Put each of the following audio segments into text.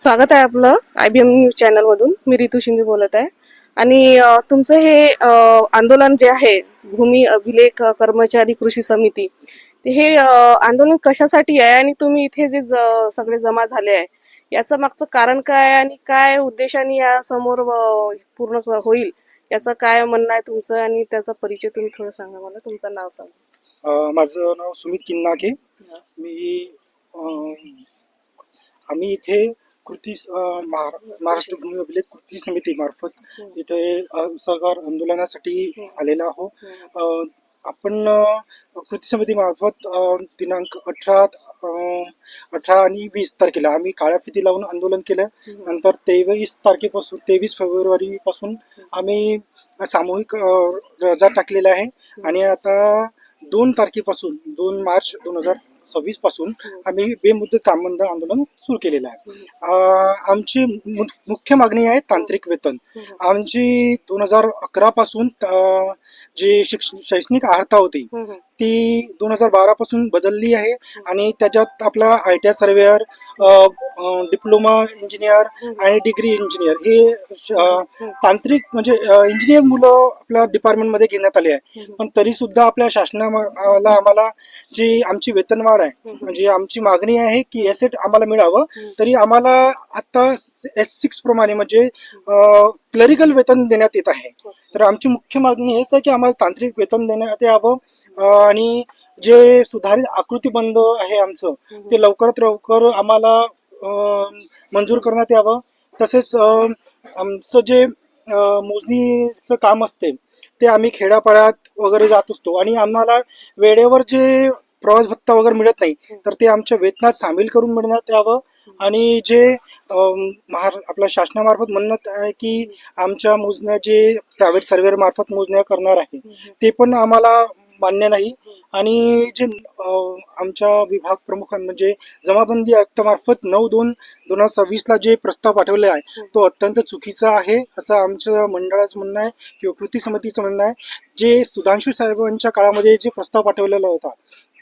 स्वागत आहे आपलं IBM न्यूज चॅनल मधून. मी रितू शिंदे बोलत आहे. आणि तुमचं हे आंदोलन जे आहे भूमी अभिलेख कर्मचारी कृषी समिती, ते हे आंदोलन कशासाठी आहे आणि तुम्ही इथे जे सगळे जमा झाले आहे याचं मागचं कारण काय आहे आणि काय उद्देशाने या समोर पूर्ण होईल याचं काय म्हणणं आहे तुमचं आणि त्याचा परिचय तुम्ही थोडं सांगा मला. तुमचं नाव सांगा. माझं नाव सुमित किन्नाके. मी आम्ही इथे महाराष्ट्र भूमी अभिलेख कृती समिती मार्फत इथे असहकार आंदोलनासाठी आलेला आहोत. आपण कृती समिती मार्फत दिनांक 18 आणि 20 तारखेला आम्ही काळ्या फिती लावून आंदोलन केलं. नंतर 23 फेब्रुवारी पासून आम्ही सामूहिक रजा टाकलेला आहे आणि आता 2 मार्च 2026 पासून आम्ही बेमुदत कामबंद आंदोलन सुरू केलेलं आहे. आमची मुख्य मागणी आहे तांत्रिक वेतन. आमची 2011 पासून जी शैक्षणिक अर्हता होती ती 2012 पासून बदलली आहे आणि त्याच्यात आपला ITI सर्वेअर, डिप्लोमा इंजिनियर आणि डिग्री इंजिनियर हे तांत्रिक म्हणजे इंजिनियर मुलं आपल्या डिपार्टमेंटमध्ये घेण्यात आले आहे. पण तरी सुद्धा आपल्या शासनाला आम्हाला जी आमची वेतनवाढ आहे म्हणजे आमची मागणी आहे की एसेट आम्हाला मिळावं, तरी आम्हाला आता S6 प्रमाणे म्हणजे क्लरिकल वेतन देण्यात येत आहे. तर आमची मुख्य मागणी हेच आहे की आम्हाला तांत्रिक वेतन देण्यात यावं आणि जे सुधारित आकृतीबंध आहे आमचं ते लवकरात लवकर आम्हाला मंजूर करण्यात यावं. तसेच आमचं जे मोजणीचं काम असते ते आम्ही खेड्यापाड्यात वगैरे जात असतो आणि आम्हाला वेळेवर जे प्रवास भत्ता वगैरे मिळत नाही तर ते आमच्या वेतनात सामील करून मिळण्यात यावं. आणि जे आपल्या शासनामार्फत म्हणत आहे की आमच्या मोजण्या जे प्रायव्हेट सर्वेअर मार्फत मोजण्या करणार आहे ते पण आम्हाला मान्य नाही. आणि जे आमच्या विभाग प्रमुख म्हणजे जमाबंदी आयुक्तामार्फत 9/2/2026 ला जे प्रस्ताव पाठवले आहे तो अत्यंत चुकीचा आहे असं आमचं मंडळाचं म्हणणं आहे किंवा कृती समितीचं म्हणणं आहे. जे सुधांशू साहेबांच्या काळामध्ये जे प्रस्ताव पाठवलेला होता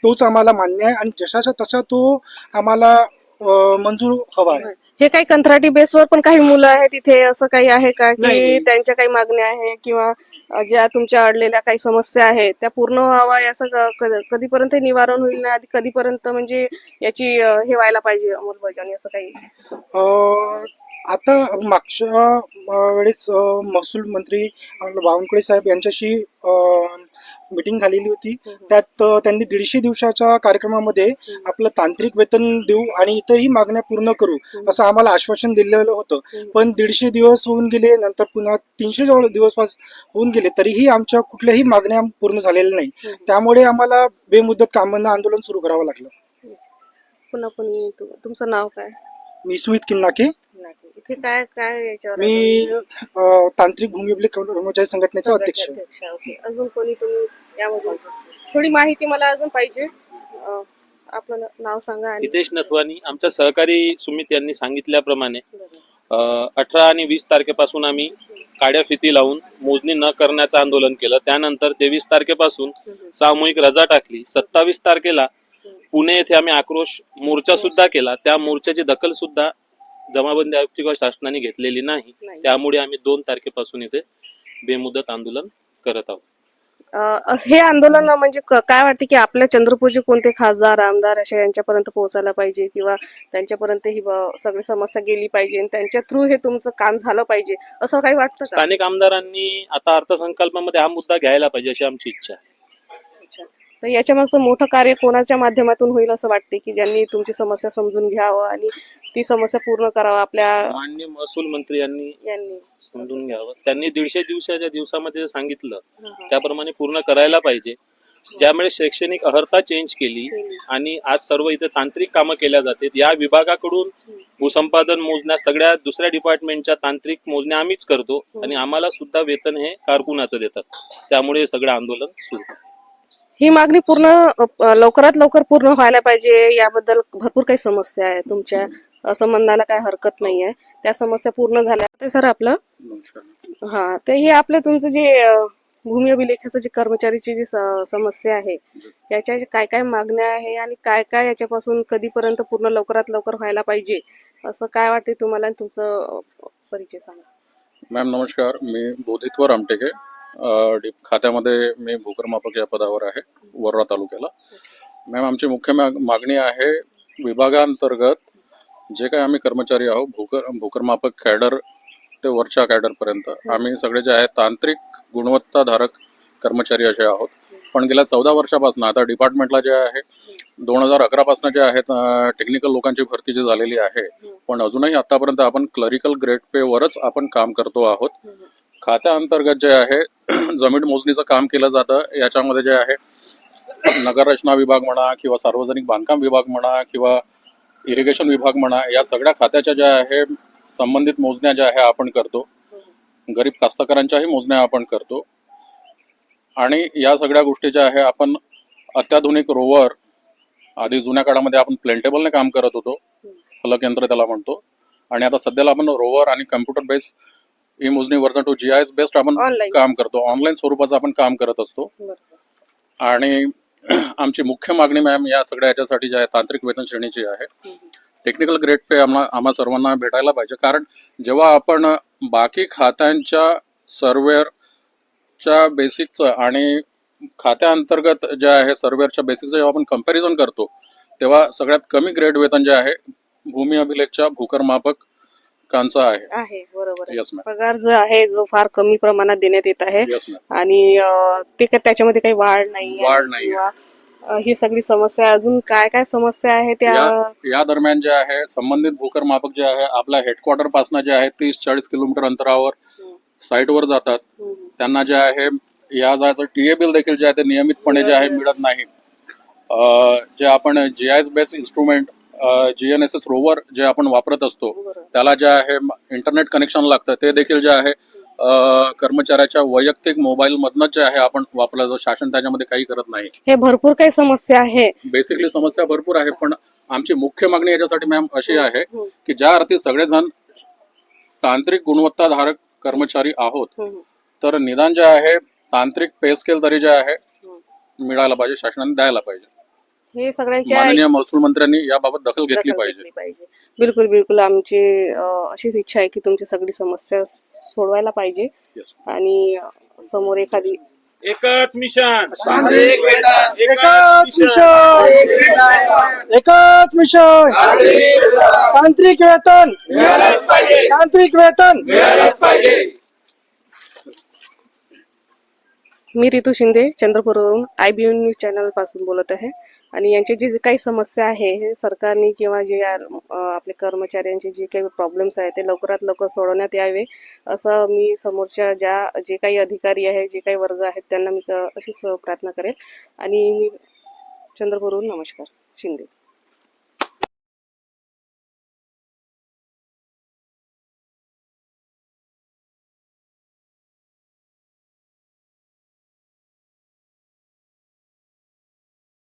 तोच आम्हाला मान्य आहे आणि जशाचा तसा तो आम्हाला मंजूर हवा आहे. हे काही कंत्राटी बेसवर पण काही मुलं आहेत तिथे, असं काही आहे का की त्यांच्या काही मागण्या आहे किंवा ज्या तुमच्या अडलेल्या काही समस्या आहेत त्या पूर्ण व्हावा याचं कधीपर्यंत निवारण होईल ना आधी कधीपर्यंत म्हणजे याची हे व्हायला पाहिजे अंमलबजावणी असं काही? आता मागच्या वेळेस महसूल मंत्री बावनकुळे साहेब यांच्याशी मीटिंग झालेली होती. त्यात त्यांनी 150 दिवसाच्या कार्यक्रमामध्ये आपलं तांत्रिक वेतन देऊ आणि इतरही मागण्या पूर्ण करू असं आम्हाला आश्वासन दिलेलं होतं. पण 150 दिवस होऊन गेले, नंतर पुन्हा 300 दिवस होऊन गेले तरीही आमच्या कुठल्याही मागण्या पूर्ण झालेल्या नाही. त्यामुळे आम्हाला बेमुदत कामबंद आंदोलन सुरू करावं लागलं. पुन्हा तुमचं नाव काय? मी सुमित किन्नाके. इथे काय काय याच्यावर? मी तांत्रिक भूमी अभिलेख कर्मचारी संघटनेचा अध्यक्ष. अजून कोणी तुम्ही यामधून थोडी माहिती मला अजून पाहिजे. आपलं नाव सांगा. आणि हितेश नथवानी. आमच्या सहकारी सुमित यांनी सांगितल्याप्रमाणे 18 आणि 20 तारखेपासून आम्ही काड्या फिती लावून मोजणी न करण्याचं आंदोलन केलं. त्यानंतर 23 तारखेपासून सामूहिक रजा टाकली. 27 तारखेला पुणे येथे आम्ही आक्रोश मोर्चा सुद्धा केला. त्या मोर्चाची दखल सुद्धा जमाबंदी आयुक्त किंवा शासनाने घेतलेली नाही. त्यामुळे आम्ही 2 तारखेपासून इथे बेमुदत आंदोलन करत आहोत. हे आंदोलन म्हणजे काय वाटते की आपल्या चंद्रपूरचे कोणते खासदार आमदार अशा यांच्यापर्यंत पोहोचायला पाहिजे किंवा त्यांच्यापर्यंत ही सगळी समस्या गेली पाहिजे आणि त्यांच्या थ्रू हे तुमचं काम झालं पाहिजे असं काही वाटतं? स्थानिक आमदारांनी आता अर्थसंकल्पामध्ये हा मुद्दा घ्यायला पाहिजे अशी आमची इच्छा आहे. तर याच्या मागचं मोठं कार्य कोणाच्या माध्यमातून होईल असं वाटते की ज्यांनी तुमची समस्या समजून घ्यावं आणि ती समस्या पूर्ण करावं? आपल्या माननीय महसूल मंत्री यांनी समजून घ्यावं. त्यांनी 150 दिवसाच्या दिवसामध्ये सांगितलं त्याप्रमाणे पूर्ण करायला पाहिजे. ज्यामुळे शैक्षणिक अर्हता चेंज केली आणि आज सर्व इथे तांत्रिक कामं केल्या जातात. या विभागाकडून भूसंपादन मोजण्या सगळ्या दुसऱ्या डिपार्टमेंटच्या तांत्रिक मोजण्या आम्हीच करतो आणि आम्हाला सुद्धा वेतन हे कारकुनाचं देतात. त्यामुळे हे सगळं आंदोलन सुरू. ही मागणी पूर्ण लवकरात लवकर पूर्ण व्हायला पाहिजे. याबद्दल भरपूर काही समस्या आहे तुमच्या, असं म्हणायला काही हरकत नाहीये. त्या समस्या पूर्ण झाल्या ते सर आपलं. हा, ते हे आपलं तुमचं जे भूमी अभिलेखाचं जे कर्मचारीची जी समस्या आहे याच्या काय काय मागण्या आहे आणि काय काय याच्यापासून कधीपर्यंत पूर्ण लवकरात लवकर व्हायला पाहिजे असं काय वाटते तुम्हाला आणि तुमचं परिचय सांगा. मॅम नमस्कार, मी बोधित्व रामटेके. खात्यामध्ये मी भूकरमापक या पदावर आहे, वर्धा तालुक्याला. मॅम आमची मुख्य मागणी आहे, विभागांतर्गत जे काही आम्ही कर्मचारी आहोत, भूकरमापक कॅडर ते वरच्या कॅडरपर्यंत आम्ही सगळे जे आहे तांत्रिक गुणवत्ताधारक कर्मचारी असे आहोत. पण गेल्या 14 वर्षापासून आता डिपार्टमेंटला जे आहे 2011 पासून जे आहेत टेक्निकल लोकांची भरती जी झालेली आहे, पण अजूनही आतापर्यंत आपण क्लरिकल ग्रेड पे वरच आपण काम करतो आहोत. खात्याअंतर्गत जे आहे जमीन मोजणीचं काम केलं जातं. याच्यामध्ये जे आहे नगररचना विभाग म्हणा किंवा सार्वजनिक बांधकाम विभाग म्हणा किंवा इरिगेशन विभाग म्हणा, या सगळ्या खात्याच्या ज्या आहे संबंधित मोजण्या ज्या आहे आपण करतो. गरीब कास्तकारांच्याही मोजण्या आपण करतो. आणि या सगळ्या गोष्टी ज्या आहे आपण अत्याधुनिक रोवर, आधी जुन्या काळामध्ये आपण प्लेंटेबलने काम करत होतो, फलक यंत्र त्याला म्हणतो, आणि आता सध्याला आपण रोवर आणि कम्प्युटर बेस्ड ई मोजणी वर्जन 2 GIS बेस्ड आपण काम करतो. ऑनलाईन स्वरूपाचं आपण काम करत असतो. आणि आमची मुख्य मागणी मॅम या सगळ्या याच्यासाठी जी आहे तांत्रिक वेतन श्रेणीची आहे. टेक्निकल ग्रेड पे आम्हा सर्वांना भेटायला पाहिजे. कारण जेव्हा आपण बाकी खात्यांच्या सर्वेअरच्या बेसिकचं आणि खात्याअंतर्गत जे आहे सर्वेअरच्या बेसिकचं जेव्हा आपण कंपॅरिझन करतो, तेव्हा सगळ्यात कमी ग्रेड वेतन जे आहे भूमी अभिलेखच्या भूकरमापकांचा आहे. बरोबर आहे. Yes ma'am. पगार जो आहे जो फार कमी प्रमाणात देण्यात येत आहे. Yes ma'am. आणि ते त्याच्यामध्ये काही वाढ नाही वाढ नाही. किंवा ही सगळी समस्या, अजून काय काय समस्या आहे त्या या दरम्यान जे आहे संबंधित भूकरमापक जे आहे आपल्या हेडक्वार्टर पासून जे आहे 30-40 किलोमीटर अंतरावर साईटवर जातात. त्यांना जे आहे या जायचं टीए बिल देखील जे आहे ते नियमितपणे जे आहे मिळत नाही. जे आपण GIS based instrument GNSS rover जे आपण वापरत असतो, त्याला जे आहे इंटरनेट कनेक्शन लागतं, ते देखील जे आहे कर्मचाऱ्याच्या वैयक्तिक मोबाईल मधनच जे आहे आपण वापरला जातो. शासन त्याच्यामध्ये काही करत नाही. हे भरपूर काही समस्या आहे. बेसिकली समस्या भरपूर आहे, पण आमची मुख्य मागणी याच्यासाठी मॅम अशी आहे की ज्या अर्थी सगळेजण तांत्रिक गुणवत्ताधारक कर्मचारी आहोत, तर निदान जे आहे तांत्रिक पे स्केल तरी जे आहे मिळायला पाहिजे, शासनाने द्यायला पाहिजे. हे सगळ्यांच्या माननीय महसूल मंत्र्यांनी याबाबत दखल घेतली पाहिजे. बिलकुल बिलकुल. आमची अशीच इच्छा आहे की तुमची सगळी समस्या सोडवायला पाहिजे. Yes. आणि समोर एखादी एकच मिशन, एकच मिशन, तांत्रिक वेतन, तांत्रिक वेतन. मी रितू शिंदे चंद्रपूरवरून IBN न्यूज चॅनल पासून बोलत आहे. आणि यांची जी काही समस्या आहे हे सरकारने किंवा जे आपले कर्मचाऱ्यांचे जे काही प्रॉब्लेम्स आहेत ते लवकरात लवकर सोडवण्यात यावे, असं मी समोरच्या जे काही अधिकारी आहे, जे काही वर्ग आहेत त्यांना मी अशीच प्रार्थना करेल. आणि मी चंद्रपूरवरून नमस्कार शिंदे.